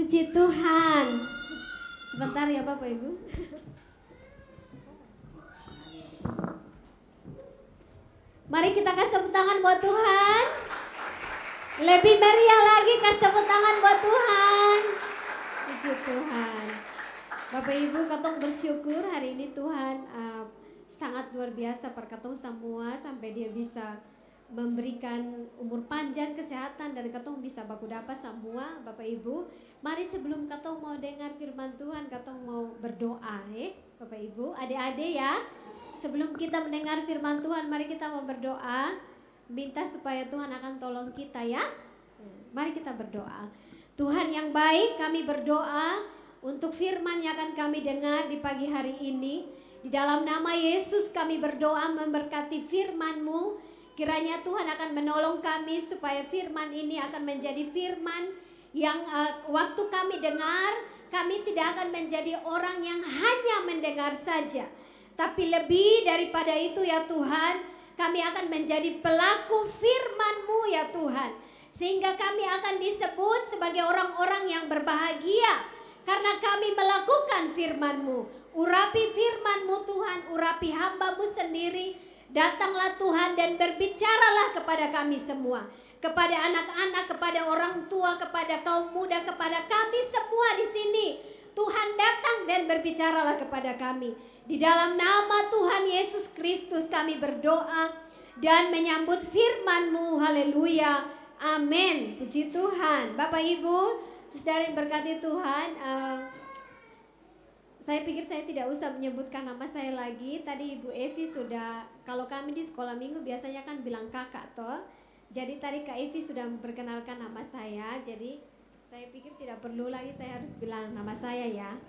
Puji Tuhan. Sebentar ya Bapak Ibu. Mari kita kasih tepuk tangan buat Tuhan. Lebih meriah lagi, kasih tepuk tangan buat Tuhan. Puji Tuhan. Bapak Ibu, katong bersyukur hari ini Tuhan sangat luar biasa per katong semua sampai dia bisa memberikan umur panjang, kesehatan, dan katong bisa baku dapat semua. Bapak Ibu, mari sebelum katong mau dengar firman Tuhan, katong mau berdoa Bapak Ibu, adik-adik ya. Sebelum kita mendengar firman Tuhan, mari kita mau berdoa, minta supaya Tuhan akan tolong kita ya. Mari kita berdoa. Tuhan yang baik, kami berdoa untuk firman yang akan kami dengar di pagi hari ini. Di dalam nama Yesus kami berdoa memberkati firman-Mu. Kiranya Tuhan akan menolong kami supaya firman ini akan menjadi firman yang waktu kami dengar, kami tidak akan menjadi orang yang hanya mendengar saja. Tapi lebih daripada itu ya Tuhan, kami akan menjadi pelaku firman-Mu ya Tuhan. Sehingga kami akan disebut sebagai orang-orang yang berbahagia karena kami melakukan firman-Mu. Urapi firman-Mu Tuhan, urapi hamba-Mu sendiri. Datanglah Tuhan dan berbicaralah kepada kami semua, kepada anak-anak, kepada orang tua, kepada kaum muda, kepada kami semua di sini. Tuhan datang dan berbicaralah kepada kami. Di dalam nama Tuhan Yesus Kristus kami berdoa dan menyambut firman-Mu. Haleluya. Amin. Puji Tuhan. Bapak Ibu, saudara yang berkati Tuhan, saya pikir saya tidak usah menyebutkan nama saya lagi. Tadi Ibu Evi sudah, kalau kami di sekolah minggu biasanya kan bilang kakak toh. Jadi tadi Kak Evi sudah memperkenalkan nama saya. Jadi saya pikir tidak perlu lagi saya harus bilang nama saya ya.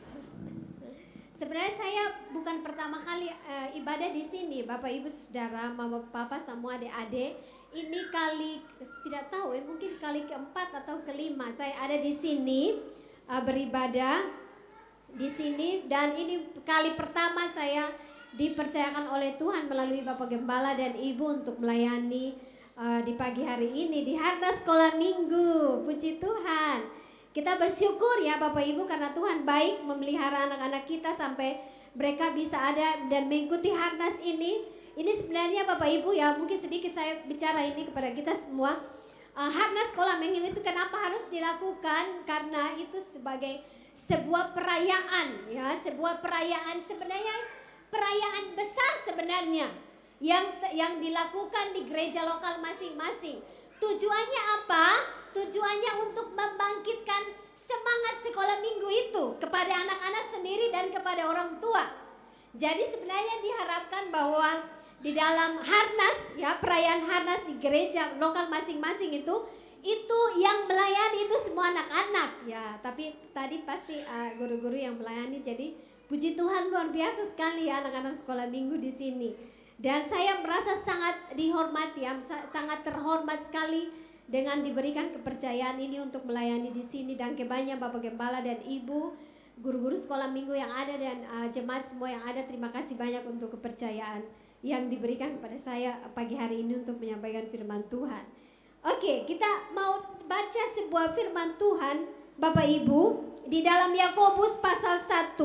Sebenarnya saya bukan pertama kali ibadah di sini, Bapak Ibu Saudara, Mama Papa semua adik-adik. Ini kali tidak tahu mungkin kali keempat atau kelima saya ada di sini beribadah di sini, dan ini kali pertama saya dipercayakan oleh Tuhan melalui Bapak Gembala dan Ibu untuk melayani di pagi hari ini di Harnas Sekolah Minggu. Puji Tuhan. Kita bersyukur ya Bapak Ibu karena Tuhan baik memelihara anak-anak kita sampai mereka bisa ada dan mengikuti Harnas ini. Ini sebenarnya Bapak Ibu ya, mungkin sedikit saya bicara ini kepada kita semua. Harnas Sekolah Minggu itu kenapa harus dilakukan? Karena itu sebagai sebuah perayaan ya, sebuah perayaan, sebenarnya perayaan besar sebenarnya yang dilakukan di gereja lokal masing-masing. Tujuannya apa? Tujuannya untuk membangkitkan semangat sekolah minggu itu kepada anak-anak sendiri dan kepada orang tua. Jadi sebenarnya diharapkan bahwa di dalam Harnas ya, perayaan Harnas di gereja lokal masing-masing itu yang melayani itu semua anak-anak ya, tapi tadi pasti guru-guru yang melayani. Jadi puji Tuhan luar biasa sekali ya anak-anak sekolah minggu di sini. Dan saya merasa sangat dihormati ya, sangat terhormat sekali dengan diberikan kepercayaan ini untuk melayani di sini. Dan kebanyakan Bapak Gembala dan Ibu, guru-guru sekolah minggu yang ada dan jemaat semua yang ada, terima kasih banyak untuk kepercayaan yang diberikan kepada saya pagi hari ini untuk menyampaikan firman Tuhan. Oke, kita mau baca sebuah firman Tuhan Bapak Ibu di dalam Yakobus pasal 1.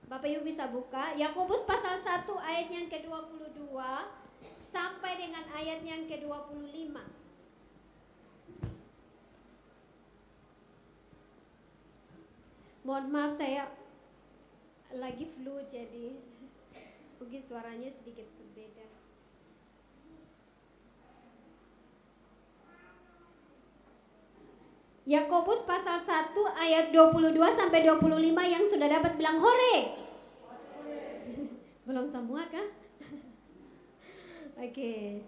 Bapak Ibu bisa buka Yakobus pasal 1 ayat yang ke-22 sampai dengan ayat yang ke-25. Mohon maaf saya lagi flu jadi mungkin suaranya sedikit berbeda. Yakobus pasal 1 ayat 22 sampai 25 yang sudah dapat bilang hore. Belum semua kah? Oke.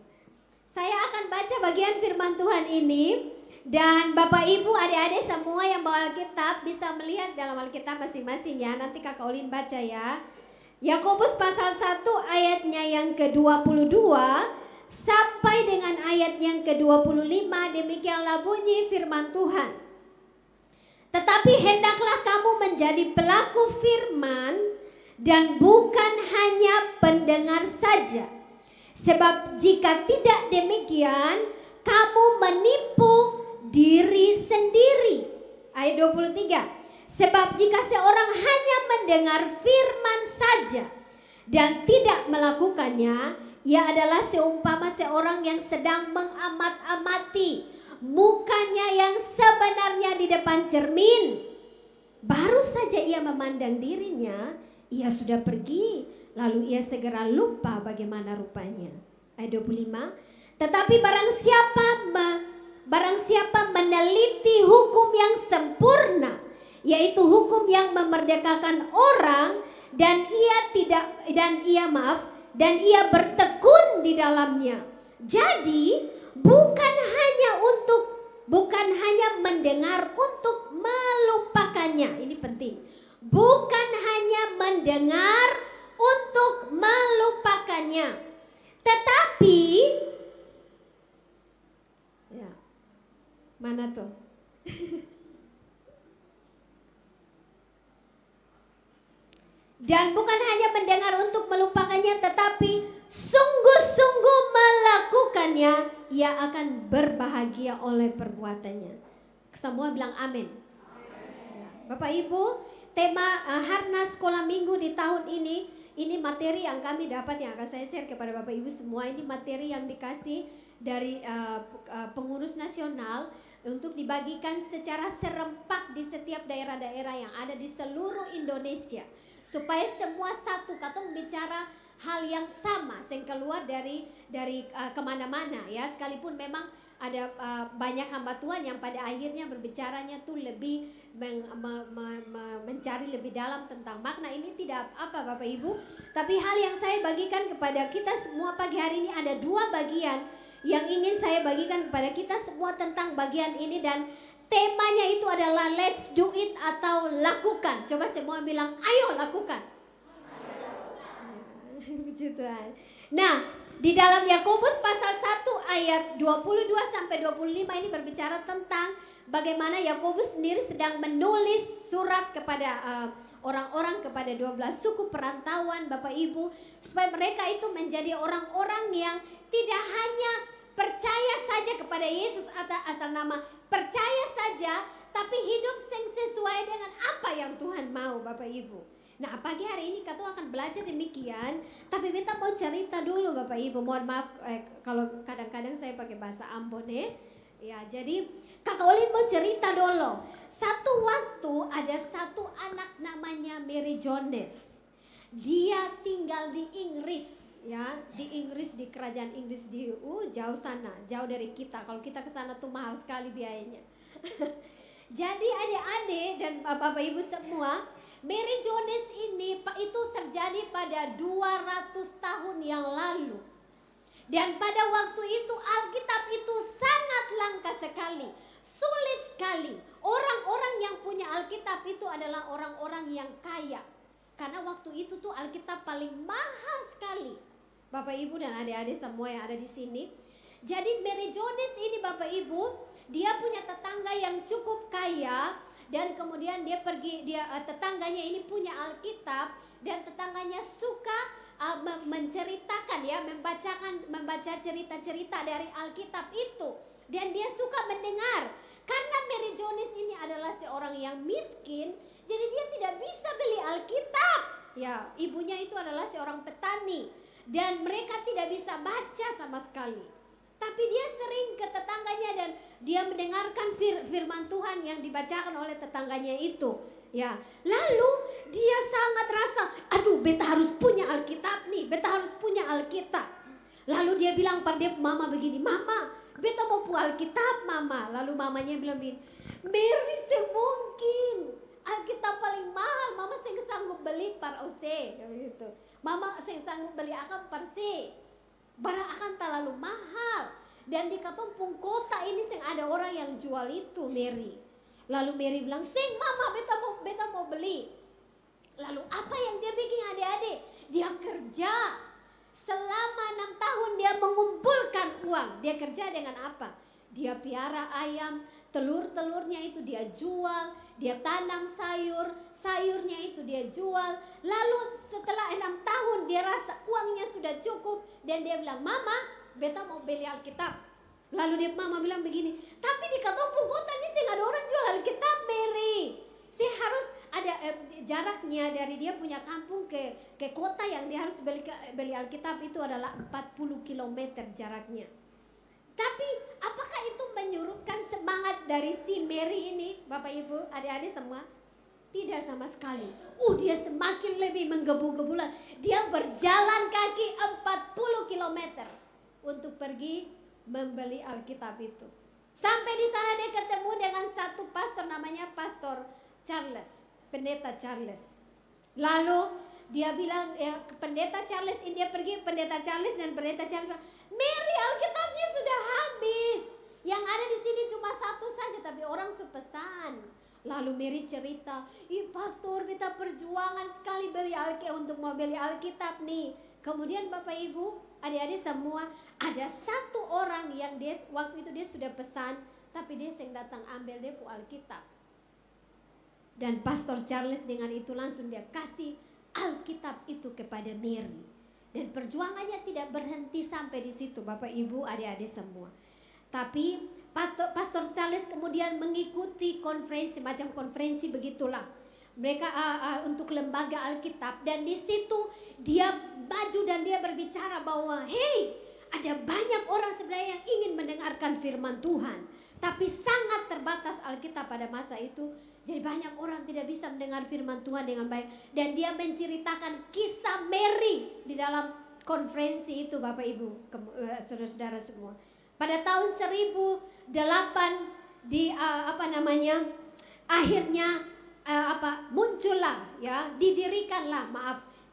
Saya akan baca bagian firman Tuhan ini dan Bapak Ibu adik-adik semua yang bawa Alkitab bisa melihat dalam Alkitab masing-masing ya. Nanti Kakak Olin baca ya. Yakobus pasal 1 ayatnya yang ke-22 sampai dengan ayat yang ke-25, demikianlah bunyi firman Tuhan. Tetapi hendaklah kamu menjadi pelaku firman dan bukan hanya pendengar saja. Sebab jika tidak demikian, kamu menipu diri sendiri. Ayat 23. Sebab jika seorang hanya mendengar firman saja dan tidak melakukannya, ia adalah seumpama seorang yang sedang mengamat-amati mukanya yang sebenarnya di depan cermin. Baru saja ia memandang dirinya, ia sudah pergi, lalu ia segera lupa bagaimana rupanya. Ayat 25. Tetapi barang siapa meneliti hukum yang sempurna, yaitu hukum yang memerdekakan orang, dan ia bertekun di dalamnya. Jadi bukan hanya mendengar untuk melupakannya. Ini penting. Bukan hanya mendengar untuk melupakannya, tetapi ya, mana tuh? Dan bukan hanya mendengar untuk melupakannya, tetapi sungguh-sungguh melakukannya, ia akan berbahagia oleh perbuatannya. Semua bilang amin. Bapak Ibu, tema Harnas Sekolah Minggu di tahun ini materi yang kami dapat, yang akan saya share kepada Bapak Ibu semua. Ini materi yang dikasih dari pengurus nasional untuk dibagikan secara serempak di setiap daerah-daerah yang ada di seluruh Indonesia, supaya semua satu katong bicara hal yang sama, yang keluar dari kemana-mana ya. Sekalipun memang ada banyak hamba Tuhan yang pada akhirnya berbicaranya tuh lebih mencari lebih dalam tentang makna ini, tidak apa Bapak Ibu. Tapi hal yang saya bagikan kepada kita semua pagi hari ini, ada dua bagian yang ingin saya bagikan kepada kita semua tentang bagian ini, dan temanya itu adalah let's do it atau lakukan. Coba semua bilang ayo lakukan. Puji Tuhan. Nah, di dalam Yakobus pasal 1 ayat 22 sampai 25 ini berbicara tentang bagaimana Yakobus sendiri sedang menulis surat kepada orang-orang, kepada 12 suku perantauan Bapak Ibu, supaya mereka itu menjadi orang-orang yang tidak hanya percaya saja kepada Yesus atau asal nama percaya saja, tapi hidup sesuai dengan apa yang Tuhan mau Bapak Ibu. Nah, pagi hari ini Kak akan belajar demikian, tapi minta mau cerita dulu Bapak Ibu. Mohon maaf kalau kadang-kadang saya pakai bahasa Ambon ya. Jadi Kak Olin mau cerita dulu. Satu waktu ada satu anak namanya Mary Jones. Dia tinggal di Inggris ya, di Inggris, di kerajaan Inggris di jauh sana, jauh dari kita. Kalau kita ke sana tuh mahal sekali biayanya. Jadi adik-adik dan Bapak Ibu semua, Mary Jones ini itu terjadi pada 200 tahun yang lalu. Dan pada waktu itu Alkitab itu sangat langka sekali, sulit sekali. Orang-orang yang punya Alkitab itu adalah orang-orang yang kaya. Karena waktu itu tuh Alkitab paling mahal sekali. Bapak Ibu dan adik-adik semua yang ada di sini. Jadi Mary Jones ini Bapak Ibu, dia punya tetangga yang cukup kaya. Dan kemudian tetangganya ini punya Alkitab, dan tetangganya suka menceritakan ya, membaca cerita-cerita dari Alkitab itu, dan dia suka mendengar. Karena Mary Jones ini adalah seorang yang miskin, jadi dia tidak bisa beli Alkitab. Ya, ibunya itu adalah seorang petani dan mereka tidak bisa baca sama sekali. Tapi dia sering ke tetangganya dan dia mendengarkan firman Tuhan yang dibacakan oleh tetangganya itu. Ya, lalu dia sangat rasa, aduh, beta harus punya Alkitab nih, beta harus punya Alkitab. Lalu dia bilang pada mama begini, mama, beta mau punya Alkitab mama. Lalu mamanya bilang begini, Mary semungkin Alkitab paling mahal, mama saya sanggup beli par ose, gitu. Mama saya sanggup beli akan parse. Barang akan terlalu mahal. Dan di Katumpung kota ini ada orang yang jual itu Mary. Lalu Mary bilang, sing mama beta mau beli. Lalu apa yang dia bikin adik-adik? Dia kerja selama 6 tahun, dia mengumpulkan uang. Dia kerja dengan apa? Dia piara ayam, telur-telurnya itu dia jual. Dia tanam sayurnya itu dia jual. Lalu setelah 6 tahun dia rasa uangnya sudah cukup, dan dia bilang, mama beta mau beli Alkitab. Lalu mama bilang begini, tapi di Katopung kota ini sih nggak ada orang jual Alkitab, Mary. Saya harus ada jaraknya dari dia punya kampung ke kota yang dia harus beli Alkitab itu adalah 40 km jaraknya. Tapi apakah itu menyurutkan semangat dari si Mary ini, Bapak Ibu, adik-adik semua? Tidak sama sekali. Dia semakin lebih menggebu-gebu. Dia berjalan kaki 40 km untuk pergi membeli Alkitab itu. Sampai di sana dia ketemu dengan satu pastor namanya Pastor Charles, Pendeta Charles. Lalu dia bilang, Pendeta Charles ini, dia pergi Pendeta Charles dan Pendeta Charles bilang, Mary, Alkitabnya sudah habis. Yang ada di sini cuma satu saja, tapi orang sepesan. Lalu Mary cerita, pastor kita perjuangan sekali untuk mau beli Alkitab nih. Kemudian Bapak Ibu, adik-adik semua, ada satu orang yang waktu itu dia sudah pesan, tapi dia yang datang ambil dia Alkitab. Dan Pastor Charles dengan itu langsung dia kasih Alkitab itu kepada Mary. Dan perjuangannya tidak berhenti sampai di situ, Bapak Ibu, adik-adik semua. Tapi Pastor Charles kemudian mengikuti konferensi, macam konferensi begitulah. Mereka untuk lembaga Alkitab, dan di situ dia maju dan dia berbicara bahwa ada banyak orang sebenarnya yang ingin mendengarkan firman Tuhan, tapi sangat terbatas Alkitab pada masa itu. Jadi banyak orang tidak bisa mendengar firman Tuhan dengan baik. Dan dia menceritakan kisah Mary di dalam konferensi itu, Bapak Ibu, saudara-saudara semua. Pada tahun 1008 akhirnya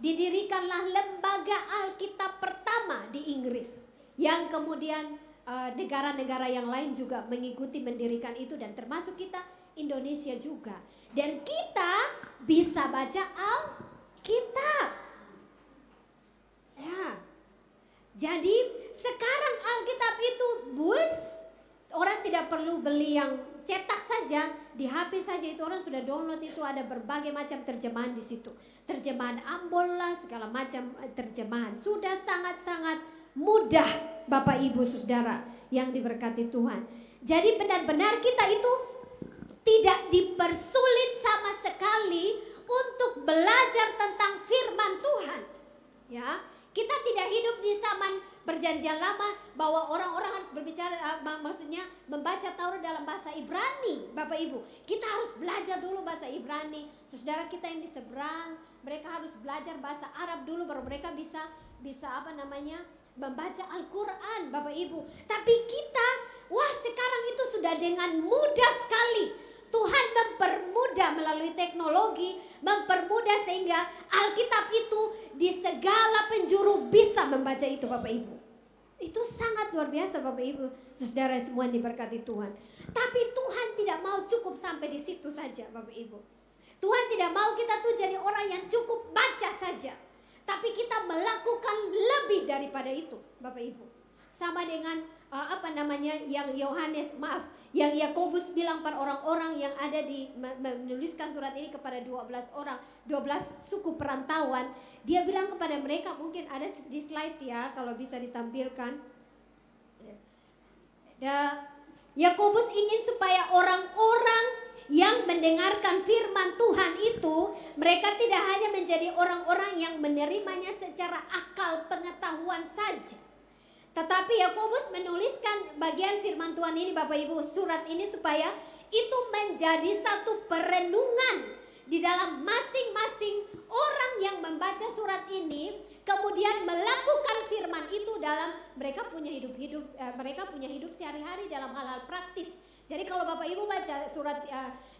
didirikanlah lembaga Alkitab pertama di Inggris, yang kemudian negara-negara yang lain juga mengikuti mendirikan itu, dan termasuk kita Indonesia juga. Dan kita bisa baca Alkitab. Ya. Jadi sekarang Alkitab itu orang tidak perlu beli yang cetak saja, di HP saja itu orang sudah download, itu ada berbagai macam terjemahan di situ. Terjemahan Ambon lah, segala macam terjemahan. Sudah sangat-sangat mudah, Bapak Ibu Saudara yang diberkati Tuhan. Jadi benar-benar kita itu tidak dipersulit sama sekali untuk belajar tentang firman Tuhan. Ya, kita tidak hidup di zaman perjanjian lama bahwa orang-orang harus berbicara, maksudnya membaca Taurat dalam bahasa Ibrani, Bapak Ibu. Kita harus belajar dulu bahasa Ibrani. Saudara kita yang di seberang, mereka harus belajar bahasa Arab dulu baru mereka bisa membaca Al-Quran, Bapak Ibu. Tapi kita, sekarang itu sudah dengan mudah sekali. Tuhan mempermudah melalui teknologi, mempermudah sehingga Alkitab itu di segala penjuru bisa membaca itu, Bapak Ibu. Itu sangat luar biasa, Bapak Ibu, saudara semua yang diberkati Tuhan. Tapi Tuhan tidak mau cukup sampai di situ saja, Bapak Ibu. Tuhan tidak mau kita tuh jadi orang yang cukup baca saja, tapi kita melakukan lebih daripada itu, Bapak Ibu. Sama dengan yang Yakobus bilang pada orang-orang yang ada menuliskan surat ini kepada 12 suku perantauan. Dia bilang kepada mereka, mungkin ada di slide ya kalau bisa ditampilkan. Yakobus ingin supaya orang-orang yang mendengarkan firman Tuhan itu, mereka tidak hanya menjadi orang-orang yang menerimanya secara akal pengetahuan saja. Tetapi Yakobus menuliskan bagian firman Tuhan ini, Bapak Ibu, surat ini supaya itu menjadi satu perenungan di dalam masing-masing orang yang membaca surat ini, kemudian melakukan firman itu dalam mereka punya hidup sehari-hari dalam hal-hal praktis. Jadi kalau Bapak Ibu baca surat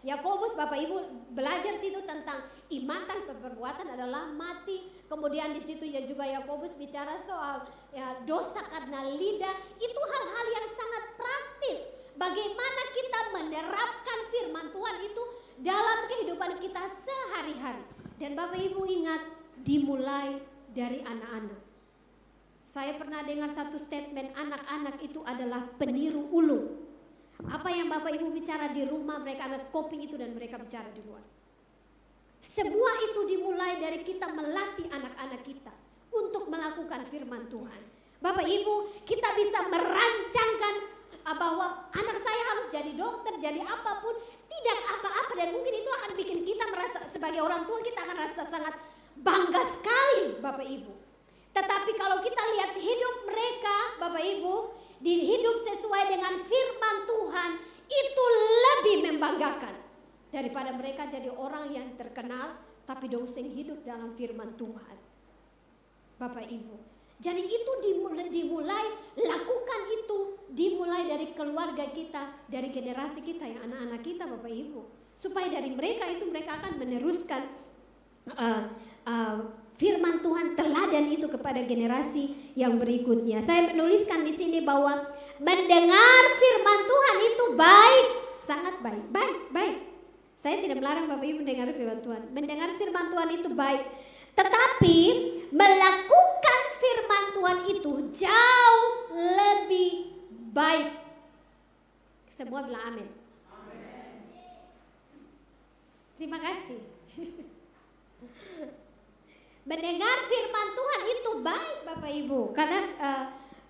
Yakobus, Bapak Ibu belajar situ tentang iman tanpa perbuatan adalah mati. Kemudian di situ ya juga Yakobus bicara soal dosa karena lidah. Itu hal-hal yang sangat praktis. Bagaimana kita menerapkan firman Tuhan itu dalam kehidupan kita sehari-hari. Dan Bapak Ibu ingat, dimulai dari anak-anak. Saya pernah dengar satu statement, anak-anak itu adalah peniru ulung. Apa yang Bapak Ibu bicara di rumah, mereka anak copy itu dan mereka bicara di luar. Semua itu dimulai dari kita melatih anak-anak kita untuk melakukan firman Tuhan. Bapak Ibu, kita bisa merancangkan bahwa anak saya harus jadi dokter, jadi apapun, tidak apa-apa, dan mungkin itu akan bikin kita merasa sebagai orang tua kita akan rasa sangat bangga sekali Bapak Ibu. Tetapi kalau kita lihat hidup mereka Bapak Ibu, di hidup sesuai dengan firman Tuhan, itu lebih membanggakan daripada mereka jadi orang yang terkenal tapi dosen hidup dalam firman Tuhan Bapak Ibu. Jadi itu dimulai, lakukan itu, dimulai dari keluarga kita, dari generasi kita yang anak-anak kita Bapak Ibu. Supaya dari mereka itu mereka akan meneruskan firman Tuhan, teladan itu kepada generasi yang berikutnya. Saya menuliskan di sini bahwa mendengar firman Tuhan itu baik, sangat baik, baik. Saya tidak melarang Bapak Ibu mendengar firman Tuhan. Mendengar firman Tuhan itu baik. Tetapi melakukan firman Tuhan itu jauh lebih baik. Semua bilang amin. Terima kasih. Mendengar firman Tuhan itu baik Bapak Ibu. Karena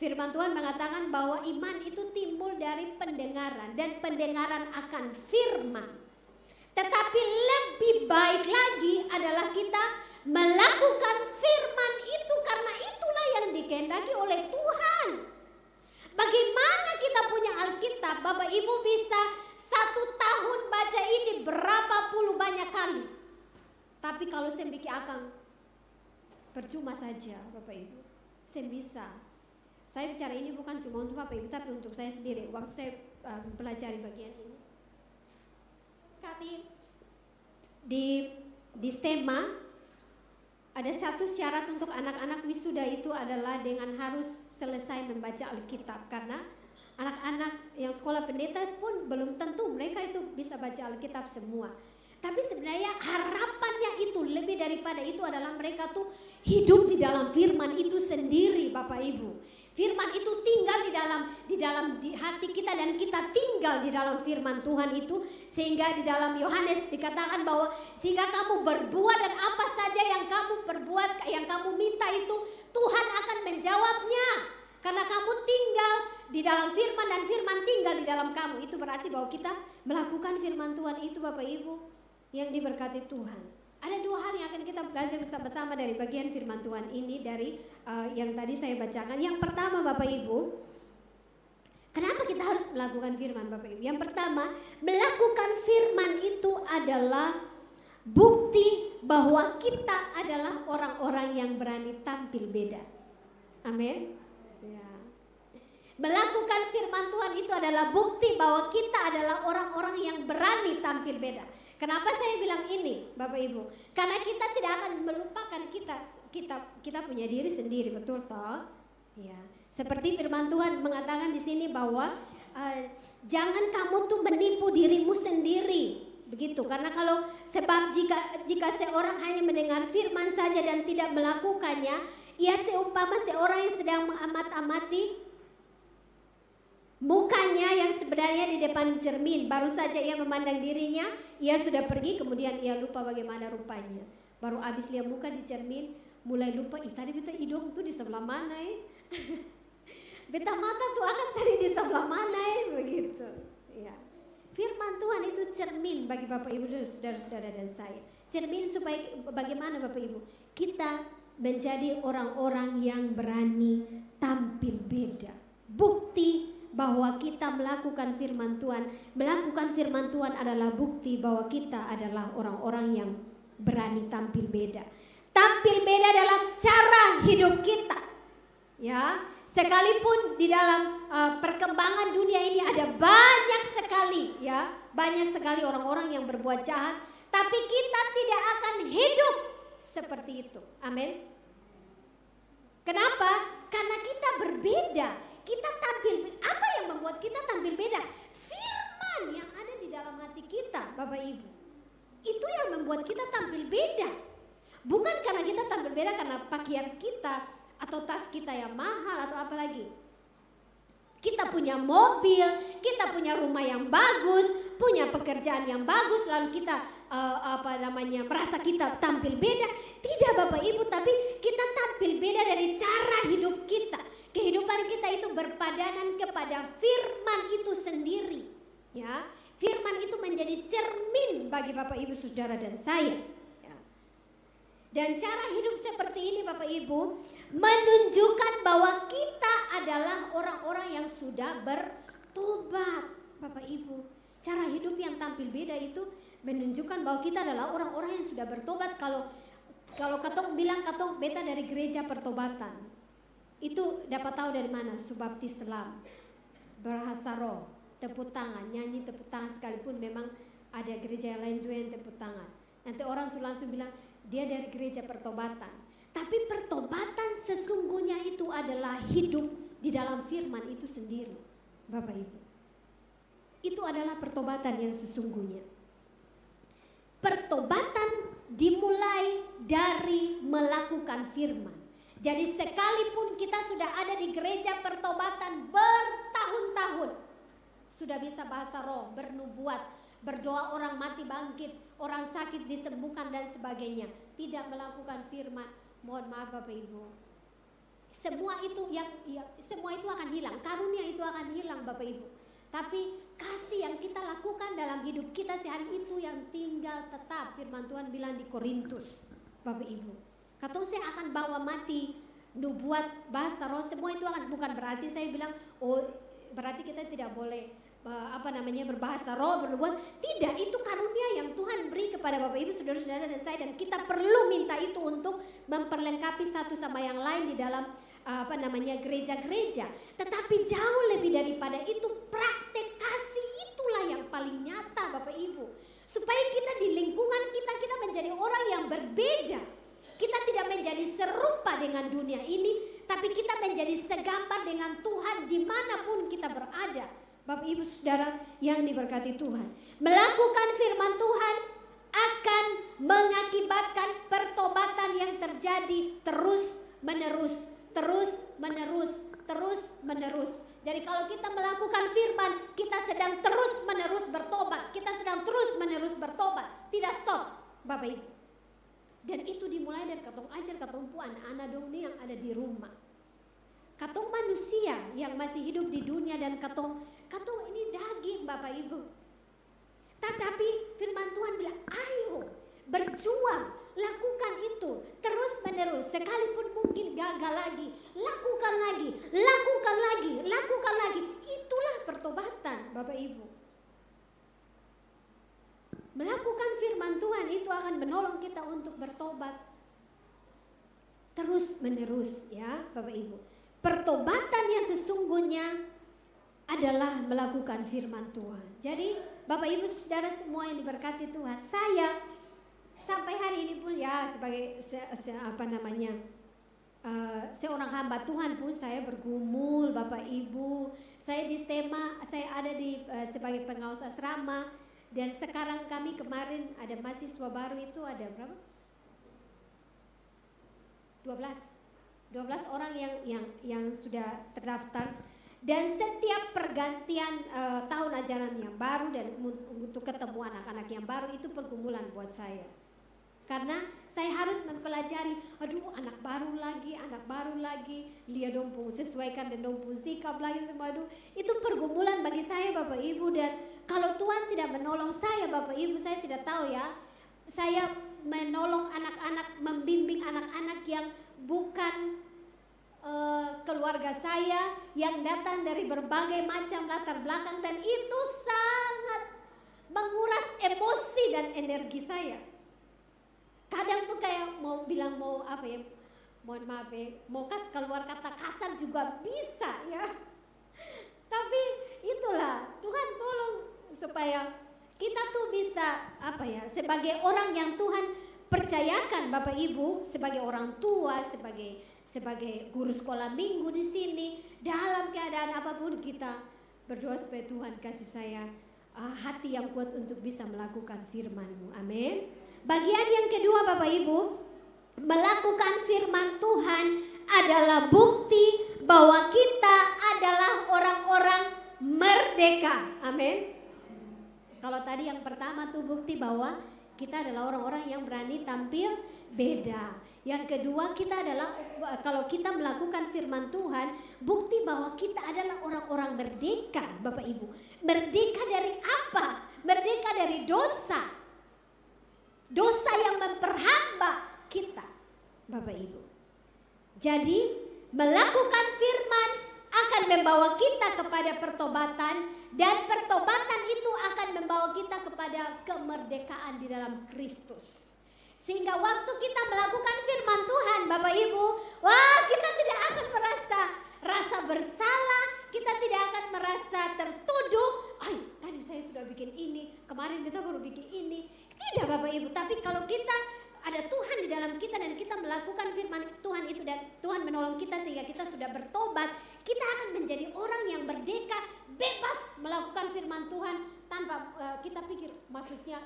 firman Tuhan mengatakan bahwa iman itu timbul dari pendengaran. Dan pendengaran akan firman. Tetapi lebih baik lagi adalah kita melakukan firman itu, karena itulah yang dikehendaki oleh Tuhan. Bagaimana kita punya Alkitab, Bapak Ibu bisa 1 tahun baca ini berapa puluh banyak kali. Tapi kalau saya bikin akang percuma saja Bapak Ibu. Saya bisa. Saya bicara ini bukan cuma untuk Bapak Ibu, tapi untuk saya sendiri. Waktu saya pelajari bagian ini, kami di STEMA ada satu syarat untuk anak-anak wisuda itu adalah dengan harus selesai membaca Alkitab. Karena anak-anak yang sekolah pendeta pun belum tentu mereka itu bisa baca Alkitab semua. Tapi sebenarnya harapannya itu lebih daripada itu adalah mereka tuh hidup di dalam firman itu sendiri Bapak Ibu. Firman itu tinggal di hati kita dan kita tinggal di dalam firman Tuhan itu, sehingga di dalam Yohanes dikatakan bahwa sehingga kamu berbuat dan apa saja yang kamu perbuat, yang kamu minta itu Tuhan akan menjawabnya. Karena kamu tinggal di dalam firman dan firman tinggal di dalam kamu. Itu berarti bahwa kita melakukan firman Tuhan itu Bapak Ibu yang diberkati Tuhan. Ada 2 hal yang akan kita belajar bersama-sama dari bagian firman Tuhan ini dari yang tadi saya bacakan. Yang pertama Bapak Ibu, kenapa kita harus melakukan firman Bapak Ibu? Yang pertama, melakukan firman itu adalah bukti bahwa kita adalah orang-orang yang berani tampil beda. Amin. Ya. Melakukan firman Tuhan itu adalah bukti bahwa kita adalah orang-orang yang berani tampil beda. Kenapa saya bilang ini Bapak Ibu? Karena kita tidak akan melupakan kita punya diri sendiri, betul toh? Ya. Seperti firman Tuhan mengatakan di sini bahwa jangan kamu tuh menipu dirimu sendiri, begitu. Karena kalau sebab jika seorang hanya mendengar firman saja dan tidak melakukannya, ia seumpama seorang yang sedang mengamat-amati mukanya yang sebenarnya di depan cermin. Baru saja ia memandang dirinya, ia sudah pergi, kemudian ia lupa bagaimana rupanya. Baru habis lihat muka di cermin, mulai lupa, tadi beta hidung tuh di sebelah mana beta mata tuh akan tadi di sebelah mana begitu. Ya. Firman Tuhan itu cermin bagi Bapak Ibu dan saudara-saudara dan saya. Cermin supaya bagaimana Bapak Ibu? Kita menjadi orang-orang yang berani tampil beda. Bukti bahwa kita melakukan firman Tuhan. Melakukan firman Tuhan adalah bukti bahwa kita adalah orang-orang yang berani tampil beda. Tampil beda dalam cara hidup kita. Ya, sekalipun di dalam perkembangan dunia ini ada banyak sekali banyak sekali orang-orang yang berbuat jahat, tapi kita tidak akan hidup seperti itu. Amin. Kenapa? Karena kita berbeda. Kita tampil, apa yang membuat kita tampil beda? Firman yang ada di dalam hati kita, Bapak Ibu. Itu yang membuat kita tampil beda. Bukan karena kita tampil beda karena pakaian kita atau tas kita yang mahal atau apa lagi. Kita punya mobil, kita punya rumah yang bagus, punya pekerjaan yang bagus, lalu kita merasa kita tampil beda. Tidak Bapak Ibu, tapi kita tampil beda dari cara hidup kita. Kehidupan kita itu berpadanan kepada firman itu sendiri. Ya, firman itu menjadi cermin bagi Bapak Ibu Saudara dan saya. Ya. Dan cara hidup seperti ini Bapak Ibu menunjukkan bahwa kita adalah orang-orang yang sudah bertobat. Bapak Ibu, cara hidup yang tampil beda itu menunjukkan bahwa kita adalah orang-orang yang sudah bertobat. Kalau katong bilang katong beta dari gereja pertobatan, itu dapat tahu dari mana? Subaptis Selam, bahasa roh, tepuk tangan, nyanyi tepuk tangan, sekalipun memang ada gereja yang lain juga yang tepuk tangan. Nanti orang langsung bilang dia dari gereja pertobatan. Tapi pertobatan sesungguhnya itu adalah hidup di dalam firman itu sendiri, Bapak Ibu. Itu adalah pertobatan yang sesungguhnya. Pertobatan dimulai dari melakukan firman. Jadi sekalipun kita sudah ada di gereja pertobatan bertahun-tahun, sudah bisa bahasa roh, bernubuat, berdoa orang mati bangkit, orang sakit disembuhkan dan sebagainya, tidak melakukan firman, mohon maaf Bapak Ibu, semua itu akan hilang, karunia itu akan hilang Bapak Ibu. Tapi kasih yang kita lakukan dalam hidup kita sehari itu yang tinggal tetap. Firman Tuhan bilang di Korintus, Bapak Ibu, katong saya akan bawa mati, nubuat, bahasa roh, semua itu akan, bukan berarti saya bilang berarti kita tidak boleh berbahasa roh, bernubuat. Tidak, itu karunia yang Tuhan beri kepada Bapak Ibu Saudara-saudara dan saya, dan kita perlu minta itu untuk memperlengkapi satu sama yang lain di dalam gereja-gereja. Tetapi jauh lebih daripada itu, praktek kasih itulah yang paling nyata Bapak Ibu. Supaya kita di lingkungan kita menjadi orang yang berbeda. Kita tidak menjadi serupa dengan dunia ini, tapi kita menjadi segambar dengan Tuhan dimanapun kita berada. Bapak Ibu Saudara yang diberkati Tuhan, melakukan firman Tuhan akan mengakibatkan pertobatan yang terjadi terus menerus. Jadi kalau kita melakukan firman, kita sedang terus menerus bertobat. Kita sedang terus menerus bertobat, tidak stop Bapak Ibu. Dan itu dimulai dari katong ajar, katong pu anak-anak dong nih yang ada di rumah. Katong manusia yang masih hidup di dunia, dan katong ini daging Bapak Ibu. Tetapi firman Tuhan bilang, ayo berjuang, lakukan itu terus menerus, sekalipun mungkin gagal lagi, lakukan lagi. Itulah pertobatan Bapak Ibu. Melakukan firman Tuhan itu akan menolong kita untuk bertobat terus menerus ya Bapak Ibu. Pertobatan yang sesungguhnya adalah melakukan firman Tuhan. Jadi Bapak Ibu Saudara semua yang diberkati Tuhan, saya sampai hari ini pun ya sebagai seorang hamba Tuhan pun saya bergumul Bapak Ibu. Saya di STEMA, saya ada di sebagai pengawas asrama, dan sekarang kami kemarin ada mahasiswa baru itu ada berapa? 12 orang yang sudah terdaftar. Dan setiap pergantian tahun ajaran yang baru dan untuk ketemu anak-anak yang baru itu pergumulan buat saya. Karena saya harus mempelajari, anak baru lagi, lihat dong sesuaikan dan dong sikap lagi semua, itu pergumulan bagi saya Bapak Ibu. Dan kalau Tuhan tidak menolong saya Bapak Ibu, saya tidak tahu ya, saya menolong anak-anak, membimbing anak-anak yang bukan keluarga saya, yang datang dari berbagai macam latar belakang, dan itu sangat menguras emosi dan energi saya. Kadang tuh kayak mau keluar kata kasar juga bisa ya. Tapi itulah Tuhan tolong supaya kita tuh bisa sebagai orang yang Tuhan percayakan Bapak Ibu, sebagai orang tua, sebagai guru sekolah minggu di sini, dalam keadaan apapun kita berdoa supaya Tuhan kasih saya hati yang kuat untuk bisa melakukan firman-Mu. Amin. Bagian yang kedua Bapak Ibu, melakukan firman Tuhan adalah bukti bahwa kita adalah orang-orang merdeka. Amin. Kalau tadi yang pertama tuh bukti bahwa kita adalah orang-orang yang berani tampil beda. Yang kedua, kita adalah, kalau kita melakukan firman Tuhan, bukti bahwa kita adalah orang-orang merdeka, Bapak Ibu. Merdeka dari apa? Merdeka dari dosa. Dosa yang memperhamba kita, Bapak Ibu. Jadi, melakukan firman akan membawa kita kepada pertobatan, dan pertobatan itu akan membawa kita kepada kemerdekaan di dalam Kristus. Sehingga waktu kita melakukan firman Tuhan, Bapak Ibu, wah, kita tidak akan rasa bersalah, kita tidak akan merasa tertuduh. Ay, tadi saya sudah bikin ini, kemarin kita baru bikin ini. Tidak, Bapak Ibu, tapi kalau kita ada Tuhan di dalam kita dan kita melakukan firman Tuhan itu dan Tuhan menolong kita sehingga kita sudah bertobat, kita akan menjadi orang yang merdeka, bebas melakukan firman Tuhan tanpa kita pikir, maksudnya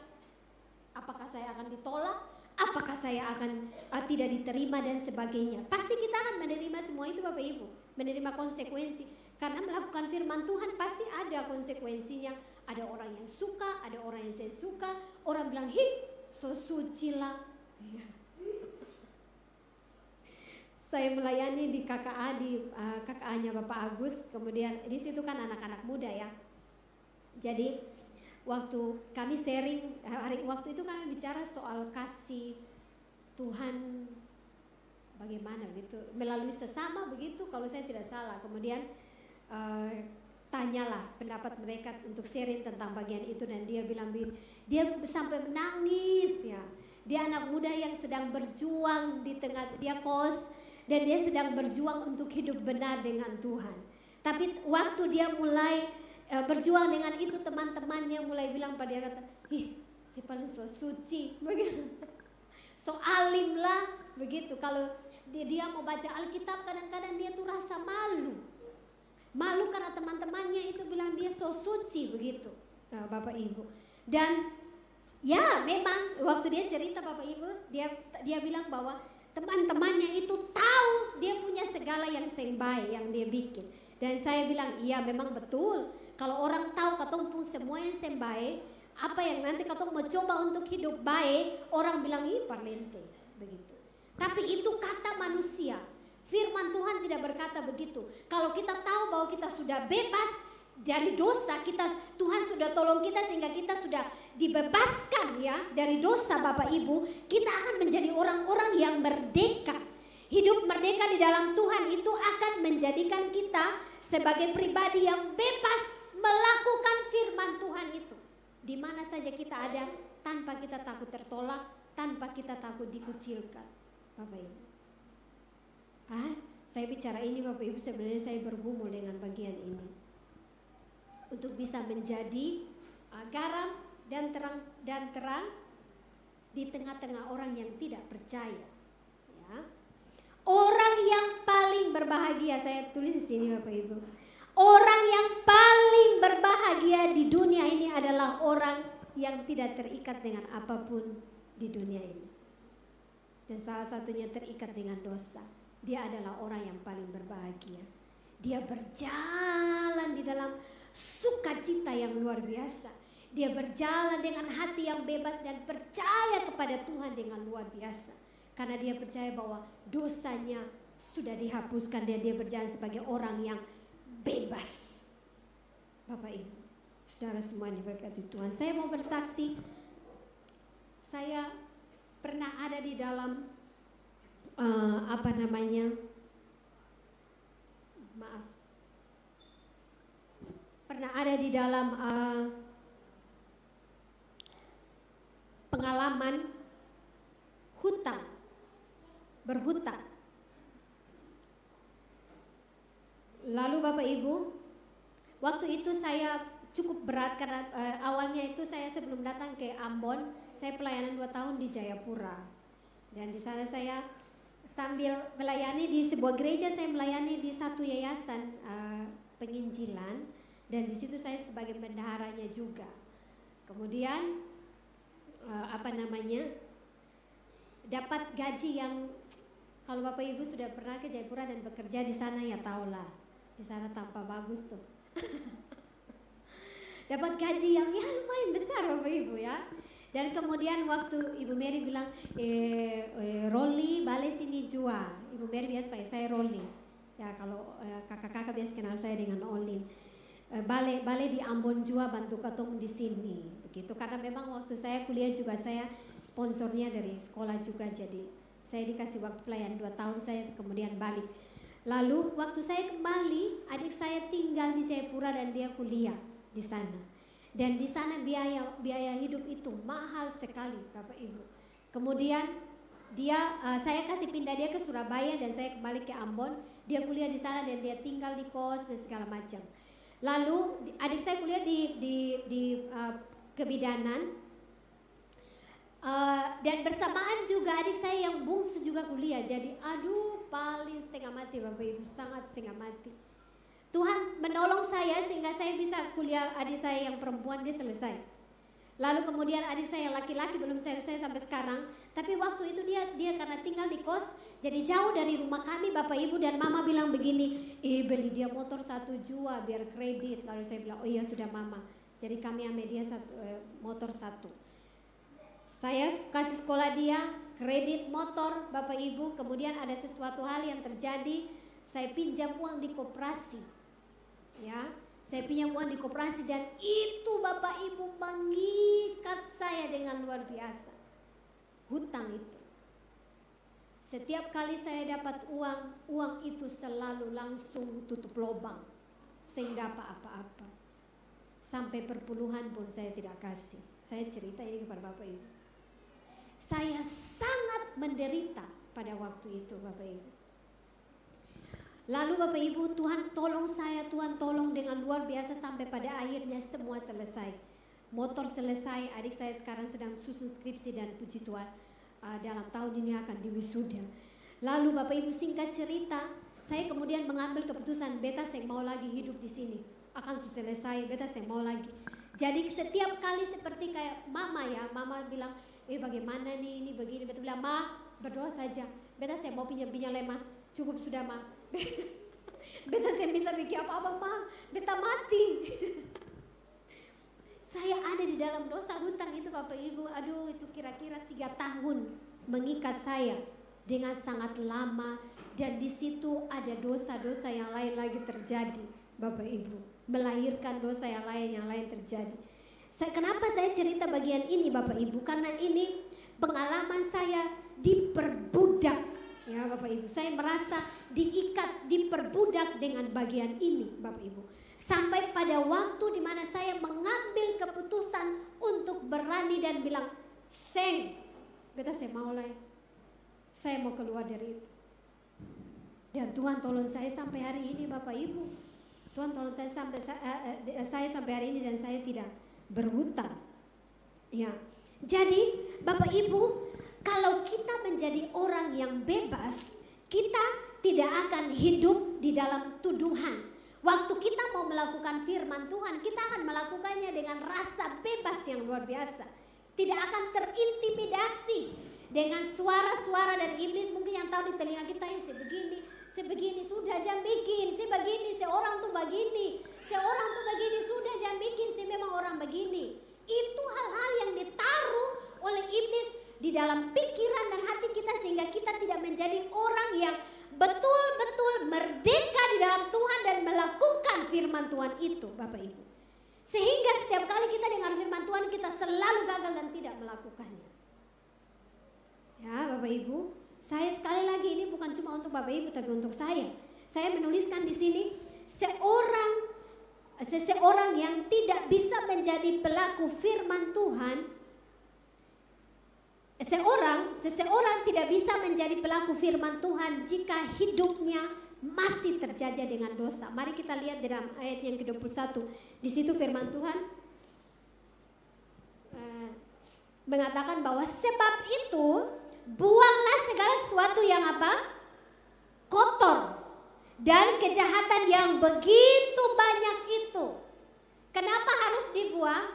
apakah saya akan ditolak, apakah saya akan tidak diterima dan sebagainya. Pasti kita akan menerima semua itu, Bapak Ibu, menerima konsekuensi. Karena melakukan firman Tuhan pasti ada konsekuensinya. Ada orang yang suka, ada orang yang saya suka. Orang bilang, "Hi, so suci lah." Saya melayani di KKA, di KKA-nya Bapak Agus. Kemudian di situ kan anak-anak muda ya. Jadi waktu kami sharing, waktu itu kami bicara soal kasih Tuhan bagaimana begitu, melalui sesama begitu kalau saya tidak salah. Kemudian tanyalah pendapat mereka untuk sharing tentang bagian itu, dan dia bilang, dia sampai menangis ya. Dia anak muda yang sedang berjuang di tengah, dia kos, dan dia sedang berjuang untuk hidup benar dengan Tuhan. Tapi waktu dia mulai berjuang dengan itu, teman-temannya mulai bilang pada dia, kata, "Ih, si paling so suci," begitu. So alim lah, begitu. Kalau dia mau baca Alkitab, kadang-kadang dia tuh rasa malu. Malu karena teman-temannya itu bilang dia so suci, begitu, Bapak Ibu. Dan ya memang waktu dia cerita, Bapak Ibu, dia bilang bahwa teman-temannya itu tahu dia punya segala yang baik yang dia bikin. Dan saya bilang, iya memang betul. Kalau orang tahu katong pun semua yang baik, apa yang nanti katong mau coba untuk hidup baik, orang bilang, "Ih, parlente," begitu. Tapi itu kata manusia. Firman Tuhan tidak berkata begitu. Kalau kita tahu bahwa kita sudah bebas dari dosa, Tuhan sudah tolong kita sehingga kita sudah dibebaskan ya dari dosa, Bapak Ibu, kita akan menjadi orang-orang yang merdeka. Hidup merdeka di dalam Tuhan itu akan menjadikan kita sebagai pribadi yang bebas melakukan firman Tuhan itu. Di mana saja kita ada, tanpa kita takut tertolak, tanpa kita takut dikucilkan, Bapak Ibu. Saya bicara ini, Bapak Ibu, sebenarnya saya bergumul dengan bagian ini. Untuk bisa menjadi garam dan terang di tengah-tengah orang yang tidak percaya. Ya. Orang yang paling berbahagia, saya tulis di sini, Bapak Ibu. Orang yang paling berbahagia di dunia ini adalah orang yang tidak terikat dengan apapun di dunia ini. Dan salah satunya terikat dengan dosa. Dia adalah orang yang paling berbahagia. Dia berjalan di dalam sukacita yang luar biasa. Dia berjalan dengan hati yang bebas dan percaya kepada Tuhan dengan luar biasa. Karena dia percaya bahwa dosanya sudah dihapuskan dan dia berjalan sebagai orang yang bebas. Bapak Ibu, saudara semua diberkati Tuhan. Saya mau bersaksi, saya pernah ada di dalam pernah ada di dalam pengalaman berhutang. Lalu Bapak Ibu, waktu itu saya cukup berat karena awalnya itu saya sebelum datang ke Ambon, saya pelayanan 2 tahun di Jayapura. Dan di sana saya sambil melayani di sebuah gereja, saya melayani di satu yayasan penginjilan, dan di situ saya sebagai bendaharanya juga. Kemudian dapat gaji yang, kalau Bapak Ibu sudah pernah ke Jayapura dan bekerja di sana ya tahulah, di sana tampak bagus tuh. dapat gaji yang ya lumayan besar Bapak Ibu ya. Dan kemudian waktu Ibu Mary bilang, Rolly balik sini jual. Ibu Mary biasa panggil saya Rolly. Ya kalau kakak-kakak biasa kenal saya dengan Olin. Balik di Ambon jua bantu ketemu di sini. Begitu karena memang waktu saya kuliah juga saya sponsornya dari sekolah juga, jadi saya dikasih waktu pelayan 2 tahun, saya kemudian balik. Lalu waktu saya kembali, adik saya tinggal di Jayapura dan dia kuliah di sana. Dan di sana biaya hidup itu mahal sekali Bapak Ibu. Kemudian saya kasih pindah dia ke Surabaya dan saya kembali ke Ambon. Dia kuliah di sana dan dia tinggal di kos dan segala macam. Lalu adik saya kuliah di kebidanan. Dan bersamaan juga adik saya yang bungsu juga kuliah. Jadi paling setengah mati Bapak Ibu, sangat setengah mati. Tuhan menolong saya sehingga saya bisa kuliah adik saya yang perempuan dia selesai. Lalu kemudian adik saya yang laki-laki belum selesai sampai sekarang. Tapi waktu itu dia karena tinggal di kos, jadi jauh dari rumah kami Bapak Ibu, dan mama bilang begini, beli dia motor 1 juta biar kredit. Lalu saya bilang, oh iya sudah mama. Jadi kami ambil dia motor 1. Saya kasih sekolah dia, kredit motor Bapak Ibu. Kemudian ada sesuatu hal yang terjadi, saya pinjam uang di koperasi. Ya, saya pinjam uang di koperasi dan itu Bapak Ibu mengikat saya dengan luar biasa. Hutang itu. Setiap kali saya dapat uang itu selalu langsung tutup lubang. Sehingga apa-apa. Sampai perpuluhan pun saya tidak kasih. Saya cerita ini kepada Bapak Ibu. Saya sangat menderita pada waktu itu Bapak Ibu. Lalu Bapak Ibu, Tuhan tolong saya, Tuhan tolong dengan luar biasa sampai pada akhirnya semua selesai. Motor selesai, adik saya sekarang sedang susun skripsi dan puji Tuhan dalam tahun ini akan diwisuda. Lalu Bapak Ibu singkat cerita, saya kemudian mengambil keputusan, beta saya mau lagi hidup di sini. Akan selesai, beta saya mau lagi. Jadi setiap kali seperti kayak mama ya, mama bilang, bagaimana nih, ini begini. Beta bilang, ma berdoa saja, beta saya mau pinjam lemah, cukup sudah ma. Beta saya bisa bikin apa-apa ma, beta mati. Saya ada di dalam dosa hutang itu Bapak Ibu, itu kira-kira 3 tahun mengikat saya dengan sangat lama, dan di situ ada dosa-dosa yang lain lagi terjadi Bapak Ibu, melahirkan dosa yang lain terjadi. Kenapa saya cerita bagian ini Bapak Ibu? Karena ini pengalaman saya diperbudak ya Bapak Ibu. Saya merasa diikat, diperbudak dengan bagian ini Bapak Ibu. Sampai pada waktu di mana saya mengambil keputusan untuk berani dan bilang, beta saya mau lah, saya mau keluar dari itu. Dan Tuhan tolong saya sampai hari ini Bapak Ibu. Tuhan tolong saya sampai hari ini dan saya tidak berhutang. Ya. Jadi Bapak Ibu, kalau kita menjadi orang yang bebas, kita tidak akan hidup di dalam tuduhan. Waktu kita mau melakukan firman Tuhan, kita akan melakukannya dengan rasa bebas yang luar biasa. Tidak akan terintimidasi dengan suara-suara dari iblis mungkin yang tahu di telinga kita, sebegini, sudah jam bikin, sebegini, seorang tuh begini, sudah jam bikin, memang orang begini. Itu hal-hal yang ditaruh oleh iblis di dalam pikiran dan hati kita sehingga kita tidak menjadi orang yang betul-betul merdeka di dalam Tuhan dan melakukan firman Tuhan itu Bapak Ibu. Sehingga setiap kali kita dengar firman Tuhan kita selalu gagal dan tidak melakukannya. Ya Bapak Ibu, saya sekali lagi ini bukan cuma untuk Bapak Ibu tapi untuk saya. Saya menuliskan di sini seseorang yang tidak bisa menjadi pelaku firman Tuhan. Seseorang tidak bisa menjadi pelaku firman Tuhan jika hidupnya masih terjajah dengan dosa. Mari kita lihat dalam ayat yang ke-21. Di situ firman Tuhan mengatakan bahwa sebab itu buanglah segala sesuatu yang apa? Kotor dan kejahatan yang begitu banyak itu. Kenapa harus dibuang?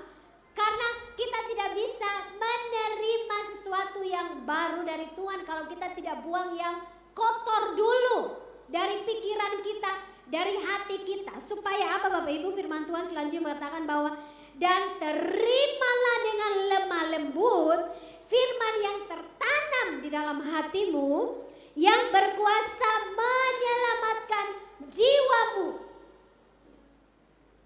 Karena kita tidak bisa menerima sesuatu yang baru dari Tuhan kalau kita tidak buang yang kotor dulu dari pikiran kita, dari hati kita. Supaya apa Bapak Ibu? Firman Tuhan selanjutnya mengatakan bahwa dan terimalah dengan lemah lembut firman yang tertanam di dalam hatimu, yang berkuasa menyelamatkan jiwamu.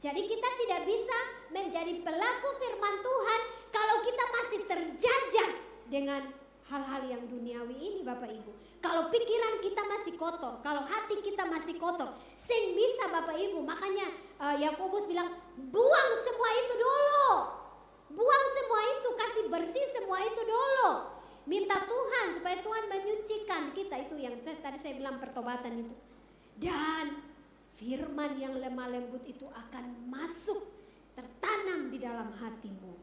Jadi kita tidak bisa menjadi pelaku firman Tuhan kalau kita masih terjajah dengan hal-hal yang duniawi ini, Bapak Ibu. Kalau pikiran kita masih kotor, kalau hati kita masih kotor, sing bisa Bapak Ibu. Makanya Yakobus bilang, buang semua itu dulu. Buang semua itu, kasih bersih semua itu dulu. Minta Tuhan supaya Tuhan menyucikan kita. Itu yang tadi saya bilang, pertobatan itu. Dan firman yang lemah lembut itu akan masuk, tertanam di dalam hatimu.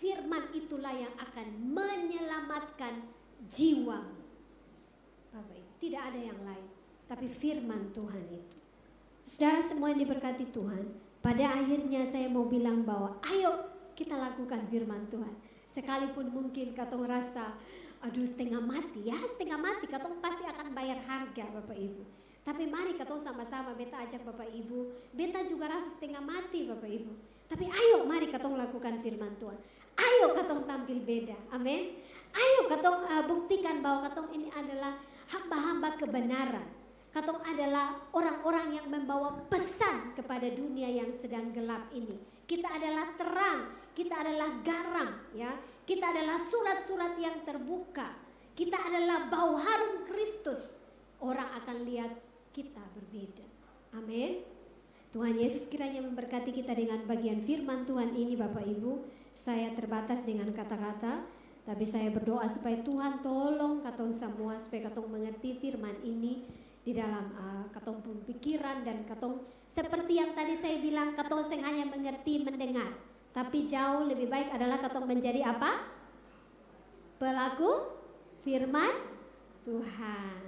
Firman itulah yang akan menyelamatkan jiwamu. Bapak Ibu, tidak ada yang lain, tapi firman Tuhan itu. Saudara semua yang diberkati Tuhan, pada akhirnya saya mau bilang bahwa ayo kita lakukan firman Tuhan. Sekalipun mungkin katong rasa, aduh setengah mati, ya setengah mati, katong pasti akan bayar harga Bapak Ibu. Tapi mari katong sama-sama, beta ajak Bapak Ibu, beta juga rasa setengah mati Bapak Ibu. Tapi ayo mari katong lakukan firman Tuhan. Ayo katong tampil beda, amin. Ayo katong buktikan bahwa katong ini adalah hamba-hamba kebenaran. Katong adalah orang-orang yang membawa pesan kepada dunia yang sedang gelap ini. Kita adalah terang, kita adalah garam, ya. Kita adalah surat-surat yang terbuka. Kita adalah bau harum Kristus. Orang akan lihat kita berbeda. Amin. Tuhan Yesus kiranya memberkati kita dengan bagian firman Tuhan ini Bapak Ibu. Saya terbatas dengan kata-kata, tapi saya berdoa supaya Tuhan tolong katong semua supaya katong mengerti firman ini di dalam katong pikiran, dan katong seperti yang tadi saya bilang, katong sing hanya mengerti mendengar, tapi jauh lebih baik adalah katong menjadi apa? Pelaku firman Tuhan.